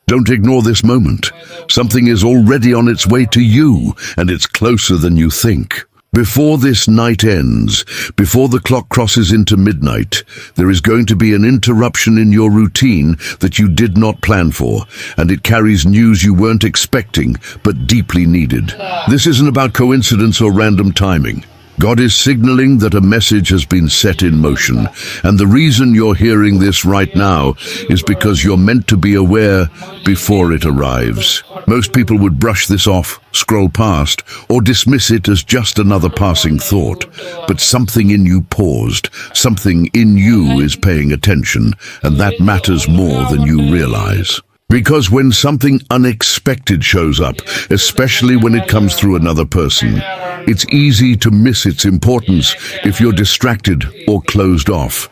Don't ignore this moment. Something is already on its way to you, and it's closer than you think. Before this night ends, before the clock crosses into midnight, there is going to be an interruption in your routine that you did not plan for, and it carries news you weren't expecting, but deeply needed. This isn't about coincidence or random timing. God is signaling that a message has been set in motion, and the reason you're hearing this right now is because you're meant to be aware before it arrives. Most people would brush this off, scroll past, or dismiss it as just another passing thought. But something in you paused, something in you is paying attention, and that matters more than you realize. Because when something unexpected shows up, especially when it comes through another person, it's easy to miss its importance if you're distracted or closed off.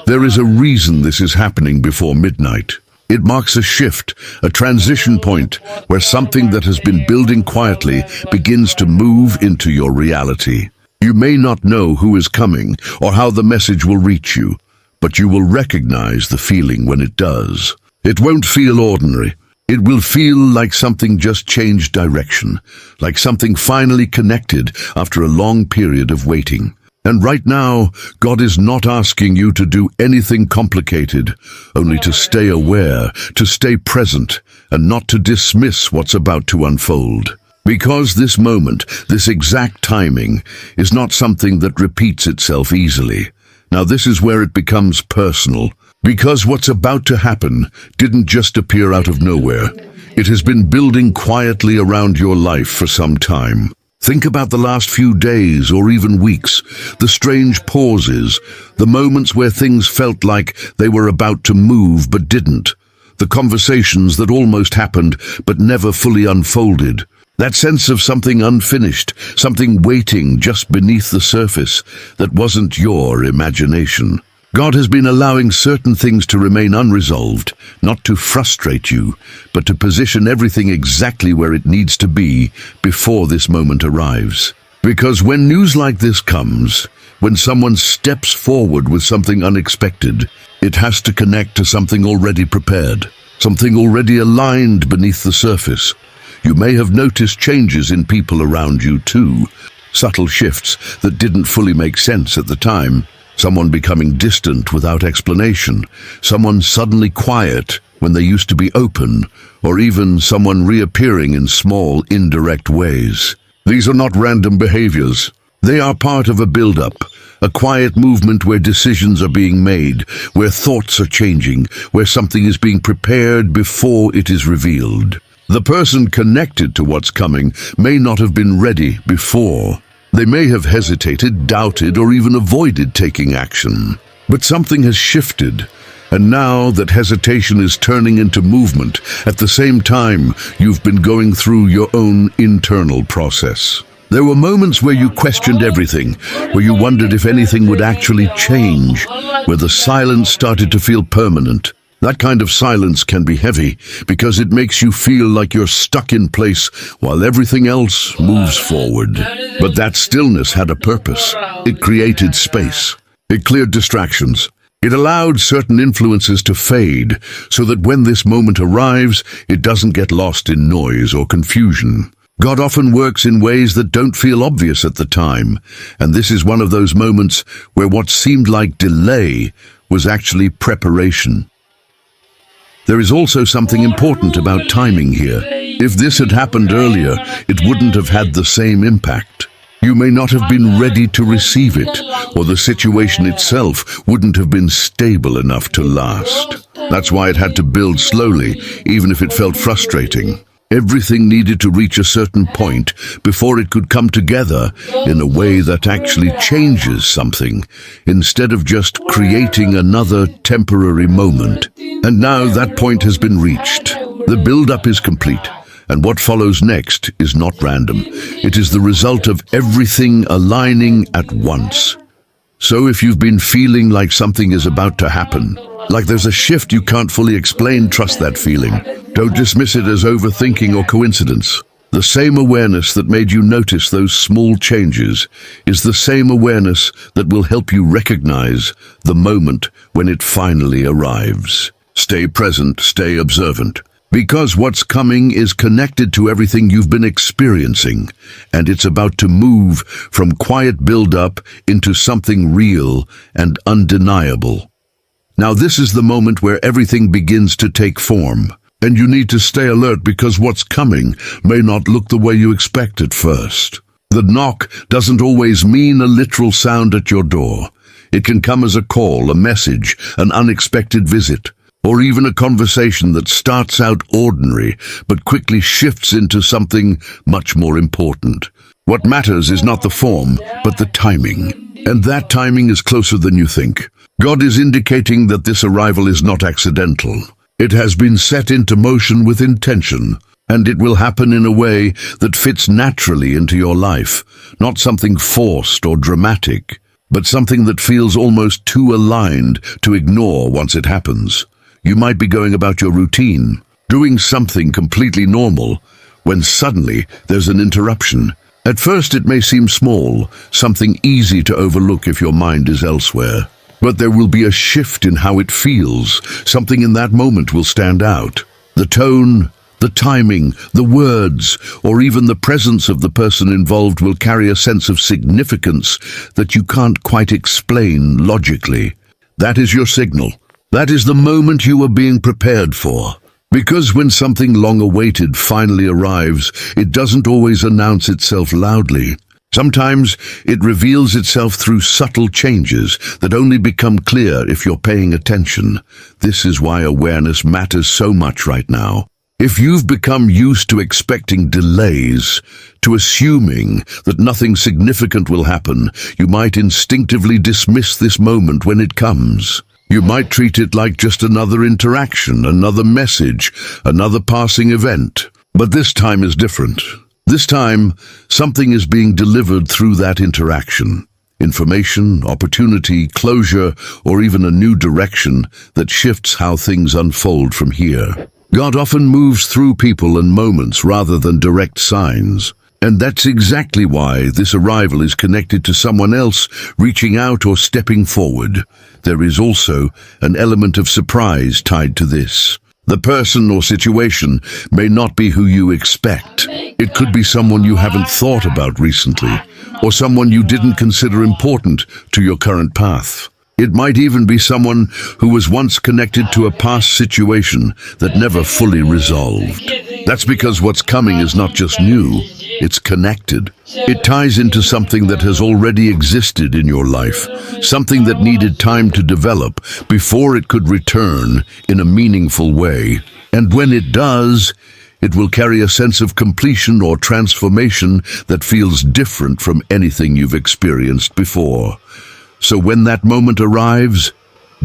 There is a reason this is happening before midnight. It marks a shift, a transition point, where something that has been building quietly begins to move into your reality. You may not know who is coming or how the message will reach you, but you will recognize the feeling when it does. It won't feel ordinary. It will feel like something just changed direction, like something finally connected after a long period of waiting. And right now, God is not asking you to do anything complicated, only to stay aware, to stay present, and not to dismiss what's about to unfold. Because this moment, this exact timing, is not something that repeats itself easily. Now this is where it becomes personal. Because what's about to happen didn't just appear out of nowhere. It has been building quietly around your life for some time. Think about the last few days or even weeks, the strange pauses, the moments where things felt like they were about to move but didn't, the conversations that almost happened but never fully unfolded. That sense of something unfinished, something waiting just beneath the surface that wasn't your imagination. God has been allowing certain things to remain unresolved, not to frustrate you, but to position everything exactly where it needs to be before this moment arrives. Because when news like this comes, when someone steps forward with something unexpected, it has to connect to something already prepared, something already aligned beneath the surface. You may have noticed changes in people around you too, subtle shifts that didn't fully make sense at the time. Someone becoming distant without explanation, someone suddenly quiet when they used to be open, or even someone reappearing in small, indirect ways. These are not random behaviors. They are part of a build-up, a quiet movement where decisions are being made, where thoughts are changing, where something is being prepared before it is revealed. The person connected to what's coming may not have been ready before. They may have hesitated, doubted, or even avoided taking action. But something has shifted, and now that hesitation is turning into movement, at the same time you've been going through your own internal process. There were moments where you questioned everything, where you wondered if anything would actually change, where the silence started to feel permanent. That kind of silence can be heavy because it makes you feel like you're stuck in place while everything else moves forward. But that stillness had a purpose. It created space. It cleared distractions. It allowed certain influences to fade so that when this moment arrives, it doesn't get lost in noise or confusion. God often works in ways that don't feel obvious at the time, and this is one of those moments where what seemed like delay was actually preparation. There is also something important about timing here. If this had happened earlier, it wouldn't have had the same impact. You may not have been ready to receive it, or the situation itself wouldn't have been stable enough to last. That's why it had to build slowly, even if it felt frustrating. Everything needed to reach a certain point before it could come together in a way that actually changes something, instead of just creating another temporary moment. And now that point has been reached. The build-up is complete, and what follows next is not random. It is the result of everything aligning at once. So if you've been feeling like something is about to happen, like there's a shift you can't fully explain, trust that feeling. Don't dismiss it as overthinking or coincidence. The same awareness that made you notice those small changes is the same awareness that will help you recognize the moment when it finally arrives. Stay present, stay observant, Because what's coming is connected to everything you've been experiencing, and it's about to move from quiet build-up into something real and undeniable. Now this is the moment where everything begins to take form, and you need to stay alert because what's coming may not look the way you expect at first. The knock doesn't always mean a literal sound at your door. It can come as a call, a message, an unexpected visit, or even a conversation that starts out ordinary but quickly shifts into something much more important. What matters is not the form, but the timing. And that timing is closer than you think. God is indicating that this arrival is not accidental. It has been set into motion with intention, and it will happen in a way that fits naturally into your life, not something forced or dramatic, but something that feels almost too aligned to ignore once it happens. You might be going about your routine, doing something completely normal, when suddenly there's an interruption. At first it may seem small, something easy to overlook if your mind is elsewhere. But there will be a shift in how it feels. Something in that moment will stand out. The tone, the timing, the words, or even the presence of the person involved will carry a sense of significance that you can't quite explain logically. That is your signal. That is the moment you are being prepared for. Because when something long-awaited finally arrives, it doesn't always announce itself loudly. Sometimes it reveals itself through subtle changes that only become clear if you're paying attention. This is why awareness matters so much right now. If you've become used to expecting delays, to assuming that nothing significant will happen, you might instinctively dismiss this moment when it comes. You might treat it like just another interaction, another message, another passing event. But this time is different. This time, something is being delivered through that interaction. Information, opportunity, closure, or even a new direction that shifts how things unfold from here. God often moves through people and moments rather than direct signs. And that's exactly why this arrival is connected to someone else reaching out or stepping forward. There is also an element of surprise tied to this. The person or situation may not be who you expect. It could be someone you haven't thought about recently, or someone you didn't consider important to your current path. It might even be someone who was once connected to a past situation that never fully resolved. That's because what's coming is not just new, it's connected. It ties into something that has already existed in your life, something that needed time to develop before it could return in a meaningful way. And when it does, it will carry a sense of completion or transformation that feels different from anything you've experienced before. So when that moment arrives,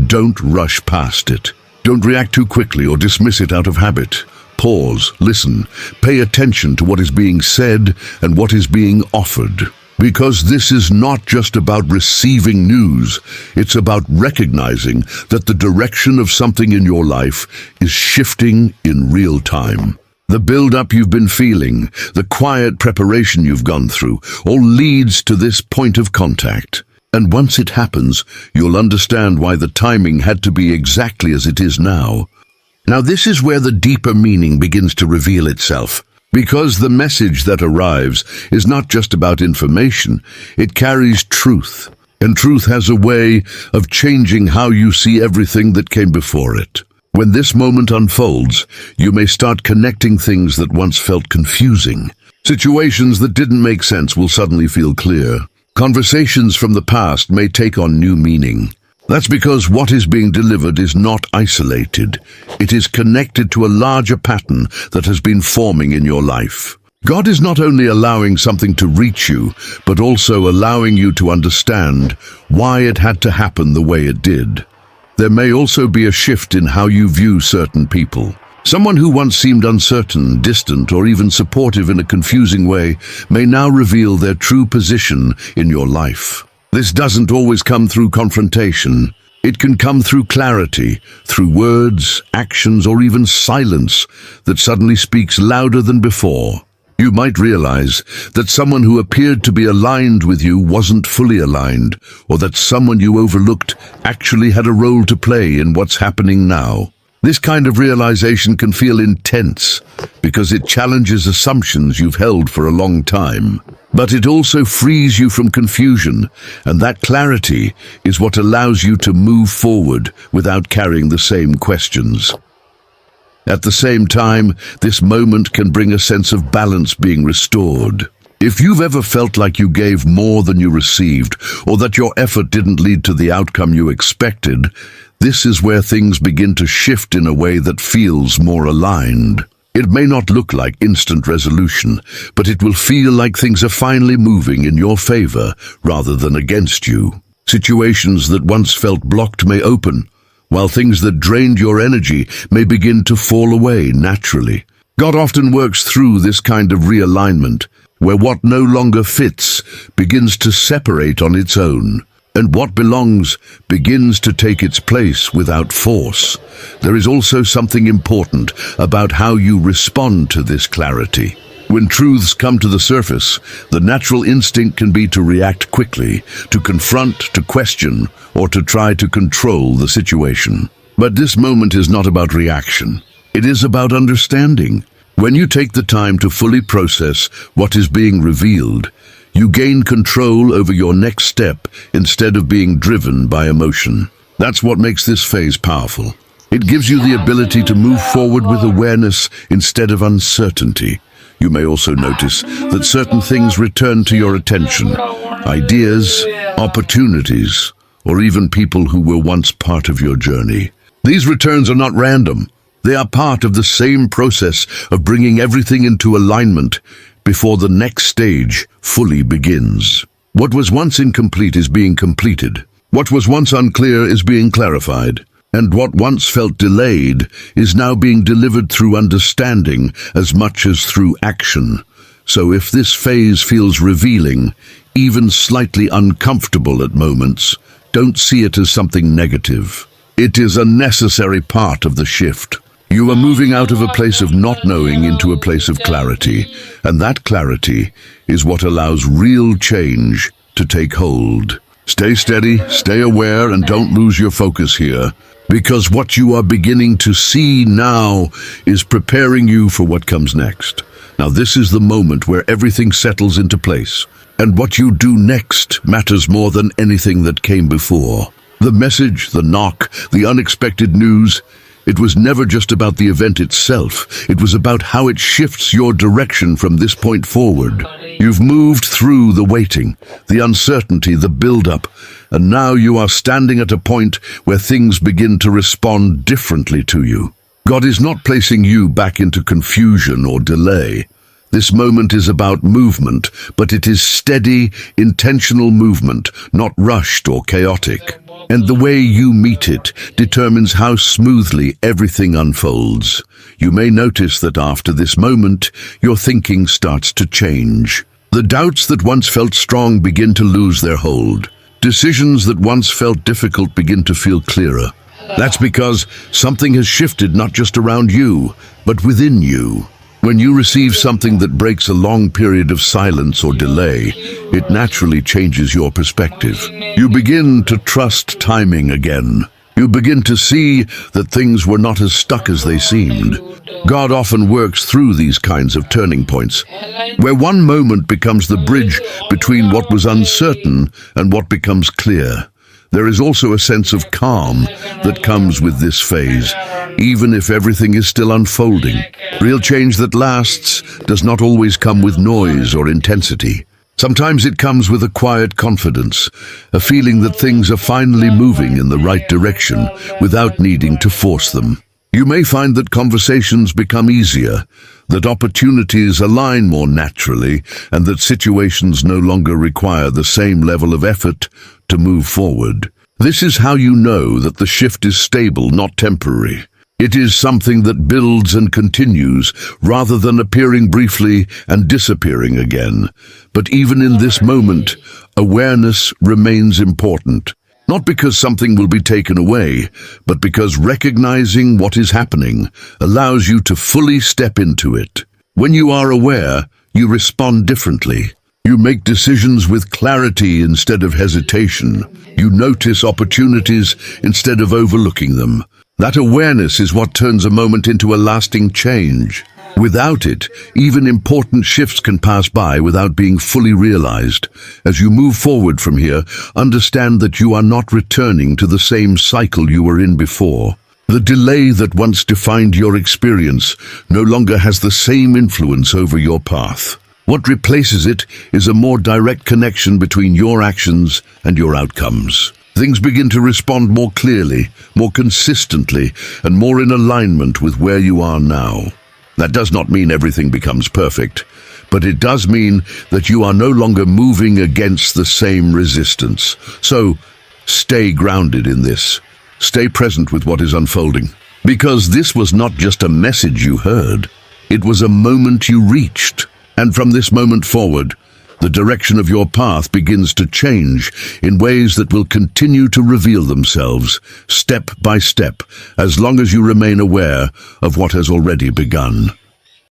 don't rush past it. Don't react too quickly or dismiss it out of habit. Pause, listen, pay attention to what is being said and what is being offered. Because this is not just about receiving news, it's about recognizing that the direction of something in your life is shifting in real time. The build-up you've been feeling, the quiet preparation you've gone through, all leads to this point of contact. And once it happens, you'll understand why the timing had to be exactly as it is now. Now this is where the deeper meaning begins to reveal itself. Because the message that arrives is not just about information, it carries truth. And truth has a way of changing how you see everything that came before it. When this moment unfolds, you may start connecting things that once felt confusing. Situations that didn't make sense will suddenly feel clear. Conversations from the past may take on new meaning. That's because what is being delivered is not isolated. It is connected to a larger pattern that has been forming in your life. God is not only allowing something to reach you, but also allowing you to understand why it had to happen the way it did. There may also be a shift in how you view certain people. Someone who once seemed uncertain, distant, or even supportive in a confusing way may now reveal their true position in your life. This doesn't always come through confrontation. It can come through clarity, through words, actions, or even silence that suddenly speaks louder than before. You might realize that someone who appeared to be aligned with you wasn't fully aligned, or that someone you overlooked actually had a role to play in what's happening now. This kind of realization can feel intense because it challenges assumptions you've held for a long time. But it also frees you from confusion, and that clarity is what allows you to move forward without carrying the same questions. At the same time, this moment can bring a sense of balance being restored. If you've ever felt like you gave more than you received, or that your effort didn't lead to the outcome you expected, this is where things begin to shift in a way that feels more aligned. It may not look like instant resolution, but it will feel like things are finally moving in your favor rather than against you. Situations that once felt blocked may open, while things that drained your energy may begin to fall away naturally. God often works through this kind of realignment, where what no longer fits begins to separate on its own, and what belongs begins to take its place without force. There is also something important about how you respond to this clarity. When truths come to the surface, the natural instinct can be to react quickly, to confront, to question, or to try to control the situation. But this moment is not about reaction. It is about understanding. When you take the time to fully process what is being revealed, you gain control over your next step instead of being driven by emotion. That's what makes this phase powerful. It gives you the ability to move forward with awareness instead of uncertainty. You may also notice that certain things return to your attention. Ideas, opportunities, or even people who were once part of your journey. These returns are not random. They are part of the same process of bringing everything into alignment before the next stage fully begins. What was once incomplete is being completed. What was once unclear is being clarified. And what once felt delayed is now being delivered through understanding as much as through action. So if this phase feels revealing, even slightly uncomfortable at moments, don't see it as something negative. It is a necessary part of the shift. You are moving out of a place of not knowing into a place of clarity, and that clarity is what allows real change to take hold. Stay steady, stay aware, and don't lose your focus here, because what you are beginning to see now is preparing you for what comes next. Now, this is the moment where everything settles into place, and what you do next matters more than anything that came before. The message, the knock, the unexpected news, it was never just about the event itself. It was about how it shifts your direction from this point forward. You've moved through the waiting, the uncertainty, the build-up, and now you are standing at a point where things begin to respond differently to you. God is not placing you back into confusion or delay. This moment is about movement, but it is steady, intentional movement, not rushed or chaotic. And the way you meet it determines how smoothly everything unfolds. You may notice that after this moment, your thinking starts to change. The doubts that once felt strong begin to lose their hold. Decisions that once felt difficult begin to feel clearer. That's because something has shifted not just around you, but within you. When you receive something that breaks a long period of silence or delay, it naturally changes your perspective. You begin to trust timing again. You begin to see that things were not as stuck as they seemed. God often works through these kinds of turning points, where one moment becomes the bridge between what was uncertain and what becomes clear. There is also a sense of calm that comes with this phase, even if everything is still unfolding. Real change that lasts does not always come with noise or intensity. Sometimes it comes with a quiet confidence, a feeling that things are finally moving in the right direction without needing to force them. You may find that conversations become easier, that opportunities align more naturally, and that situations no longer require the same level of effort to move forward. This is how you know that the shift is stable, not temporary. It is something that builds and continues, rather than appearing briefly and disappearing again. But even in this moment, awareness remains important. Not because something will be taken away, but because recognizing what is happening allows you to fully step into it. When you are aware, you respond differently. You make decisions with clarity instead of hesitation. You notice opportunities instead of overlooking them. That awareness is what turns a moment into a lasting change. Without it, even important shifts can pass by without being fully realized. As you move forward from here, understand that you are not returning to the same cycle you were in before. The delay that once defined your experience no longer has the same influence over your path. What replaces it is a more direct connection between your actions and your outcomes. Things begin to respond more clearly, more consistently, and more in alignment with where you are now. That does not mean everything becomes perfect, but it does mean that you are no longer moving against the same resistance. So, stay grounded in this. Stay present with what is unfolding. Because this was not just a message you heard, it was a moment you reached. And from this moment forward, the direction of your path begins to change in ways that will continue to reveal themselves, step by step, as long as you remain aware of what has already begun.